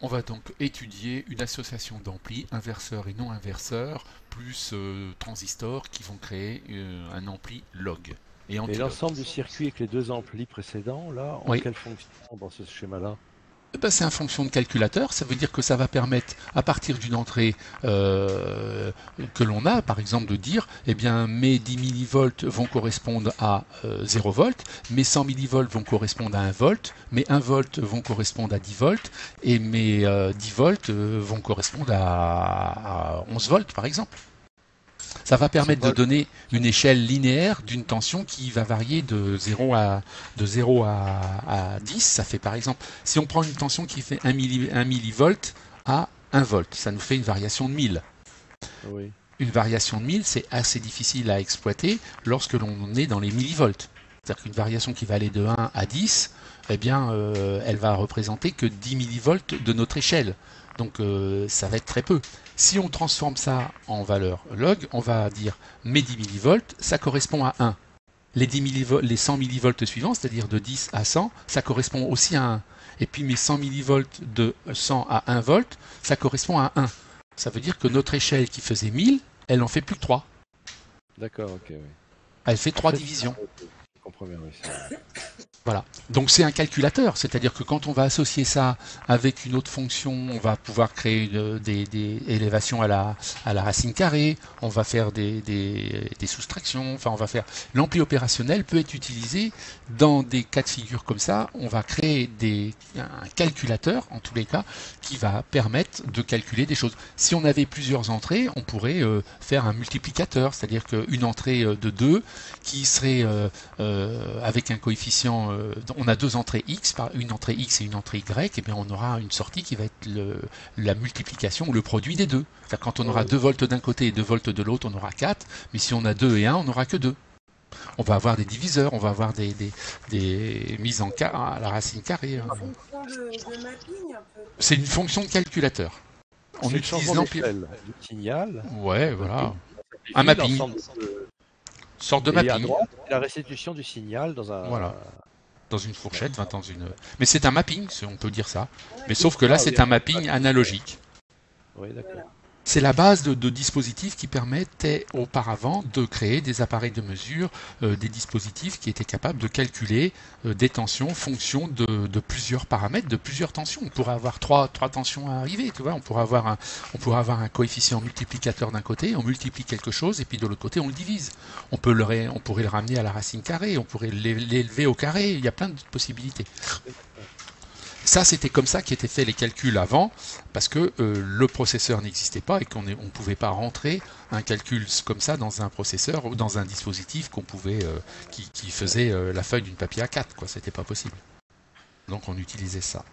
On va donc étudier une association d'amplis, inverseurs et non inverseurs, plus transistors qui vont créer un ampli log et Et anti-log. l'ensemble du circuit avec les deux amplis précédents, là, en Oui. quelle fonction dans ce schéma-là? Eh ben, c'est une fonction de calculateur, ça veut dire que ça va permettre, à partir d'une entrée que l'on a, par exemple, de dire, eh bien, mes 10 millivolts vont correspondre à 0 volts, mes 100 millivolts vont correspondre à 1 volt, mes 1 volt vont correspondre à 10 volts, et mes 10 volts vont correspondre à 11 volts, par exemple. Ça va C'est permettre de quoi? donner une échelle linéaire d'une tension qui va varier de 0 à 10. Ça fait par exemple, si on prend une tension qui fait 1 millivolt à 1 volt, ça nous fait une variation de 1000. Oui. Une variation de 1000, c'est assez difficile à exploiter lorsque l'on est dans les millivolts. C'est-à-dire qu'une variation qui va aller de 1 à 10, eh bien, elle va représenter que 10 millivolts de notre échelle. Donc ça va être très peu. Si on transforme ça en valeur log, on va dire mes 10 millivolts, ça correspond à 1. Les 100 millivolts suivants, c'est-à-dire de 10 à 100, ça correspond aussi à 1. Et puis mes 100 millivolts de 100 à 1 volt, ça correspond à 1. Ça veut dire que notre échelle qui faisait 1000, elle en fait plus que 3. D'accord, ok, oui. Elle fait 3 C'est ça, divisions. ok. Je comprends bien, oui. Voilà. Donc c'est un calculateur, c'est-à-dire que quand on va associer ça avec une autre fonction, on va pouvoir créer des élévations à la racine carrée, on va faire des soustractions, enfin on va faire... L'ampli opérationnel peut être utilisé dans des cas de figure comme ça, on va créer un calculateur, en tous les cas, qui va permettre de calculer des choses. Si on avait plusieurs entrées, on pourrait faire un multiplicateur, c'est-à-dire qu'une entrée de 2 qui serait avec un coefficient, on a deux entrées x, une entrée x et une entrée y, et bien on aura une sortie qui va être la multiplication ou le produit des deux. C'est-à-dire quand on aura Oui. 2 volts d'un côté et 2 volts de l'autre, on aura 4, mais si on a 2 et 1, on n'aura que 2. On va avoir des diviseurs, on va avoir des mises en à la racine C'est carrée. une fonction de mapping un peu. C'est une fonction de calculateur. On C'est le utilise changement l'ampli. d'échelle du signal, Ouais, un mapping, voilà. ça Un simplifie mapping, l'ensemble sorte de et à mapping. droite, la restitution du signal dans Voilà. un... Dans une fourchette, dans une. Mais c'est un mapping, on peut dire ça. Ah Mais ouais, sauf que là, Ah oui, c'est un mapping analogique. oui, d'accord. voilà. C'est la base de dispositifs qui permettaient auparavant de créer des appareils de mesure, des dispositifs qui étaient capables de calculer des tensions en fonction de plusieurs paramètres, de plusieurs tensions. On pourrait avoir trois tensions à arriver, tu vois. On pourrait avoir un coefficient multiplicateur d'un côté, on multiplie quelque chose, et puis de l'autre côté, on le divise. On pourrait le ramener à la racine carrée, on pourrait l'élever au carré, il y a plein de possibilités. Ça, c'était comme ça qu'étaient faits les calculs avant, parce que le processeur n'existait pas et qu'on ne pouvait pas rentrer un calcul comme ça dans un processeur ou dans un dispositif qui faisait la feuille d'une papier A4, quoi. C'était pas possible. Donc on utilisait ça.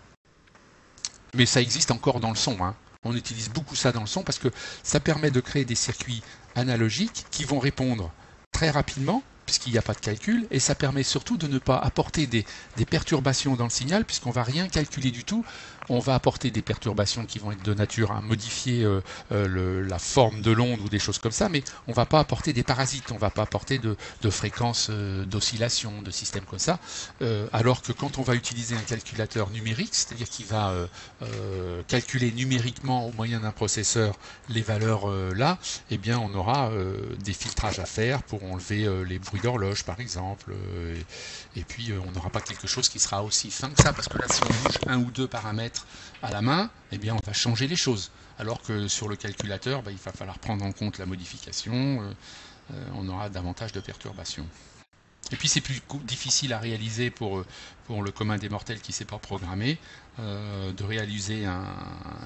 Mais ça existe encore dans le son, hein. On utilise beaucoup ça dans le son parce que ça permet de créer des circuits analogiques qui vont répondre très rapidement puisqu'il n'y a pas de calcul, et ça permet surtout de ne pas apporter des perturbations dans le signal, puisqu'on ne va rien calculer du tout. On va apporter des perturbations qui vont être de nature à modifier la forme de l'onde ou des choses comme ça, mais on ne va pas apporter des parasites, on ne va pas apporter de fréquences d'oscillation, de systèmes comme ça, alors que quand on va utiliser un calculateur numérique, c'est-à-dire qu'il va calculer numériquement au moyen d'un processeur les valeurs là, eh bien on aura des filtrages à faire pour enlever les bruits d'horloge par exemple, et puis on n'aura pas quelque chose qui sera aussi fin que ça, parce que là si on bouge un ou deux paramètres à la main, eh bien on va changer les choses, alors que sur le calculateur, il va falloir prendre en compte la modification, on aura davantage de perturbations. Et puis c'est plus difficile à réaliser pour le commun des mortels qui ne sait pas programmer, de réaliser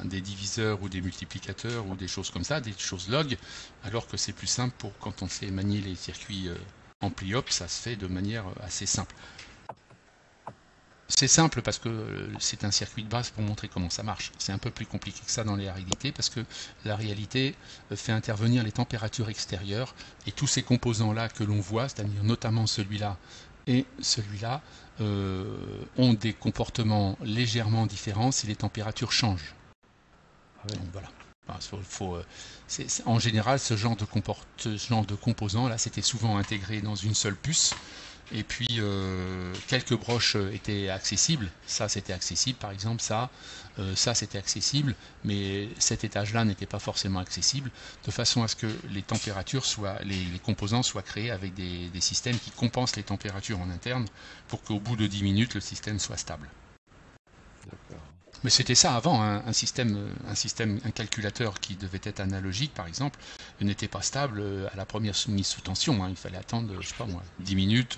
des diviseurs ou des multiplicateurs ou des choses comme ça, des choses log, alors que c'est plus simple pour quand on sait manier les circuits ampli-op, ça se fait de manière assez simple. C'est simple parce que c'est un circuit de base pour montrer comment ça marche. C'est un peu plus compliqué que ça dans la réalité parce que la réalité fait intervenir les températures extérieures et tous ces composants-là que l'on voit, c'est-à-dire notamment celui-là et celui-là, ont des comportements légèrement différents si les températures changent. Ah oui. Donc voilà. En général, ce genre de composants-là, c'était souvent intégré dans une seule puce. Et puis quelques broches étaient accessibles. Ça, c'était accessible, par exemple. Ça c'était accessible. Mais cet étage-là n'était pas forcément accessible, de façon à ce que les températures soient, les composants soient créés avec des systèmes qui compensent les températures en interne, pour qu'au bout de 10 minutes, le système soit stable. D'accord. Mais c'était ça avant, hein. Un calculateur qui devait être analogique, par exemple, n'était pas stable à la première mise sous tension, hein. Il fallait attendre, je sais pas moi, 10 minutes,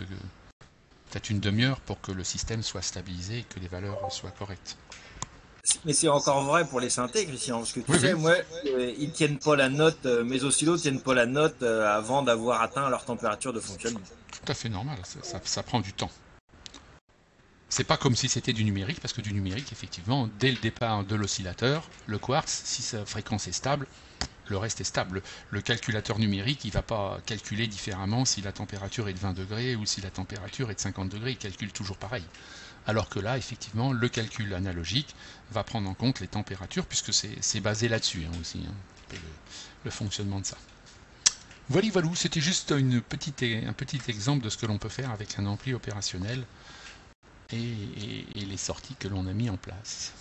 peut-être une demi-heure pour que le système soit stabilisé et que les valeurs soient correctes. Mais c'est encore vrai pour les synthés, Christian, parce que tu Oui, sais, oui. moi, ils tiennent pas la note, mes oscillos tiennent pas la note avant d'avoir atteint leur température de fonctionnement. Tout à fait normal, ça prend du temps. C'est pas comme si c'était du numérique, parce que du numérique, effectivement, dès le départ de l'oscillateur, le quartz, si sa fréquence est stable, le reste est stable. Le calculateur numérique, il ne va pas calculer différemment si la température est de 20 degrés ou si la température est de 50 degrés, il calcule toujours pareil. Alors que là, effectivement, le calcul analogique va prendre en compte les températures, puisque c'est basé là-dessus aussi, hein, le fonctionnement de ça. Voilà, c'était juste un petit exemple de ce que l'on peut faire avec un ampli opérationnel et les sorties que l'on a mis en place.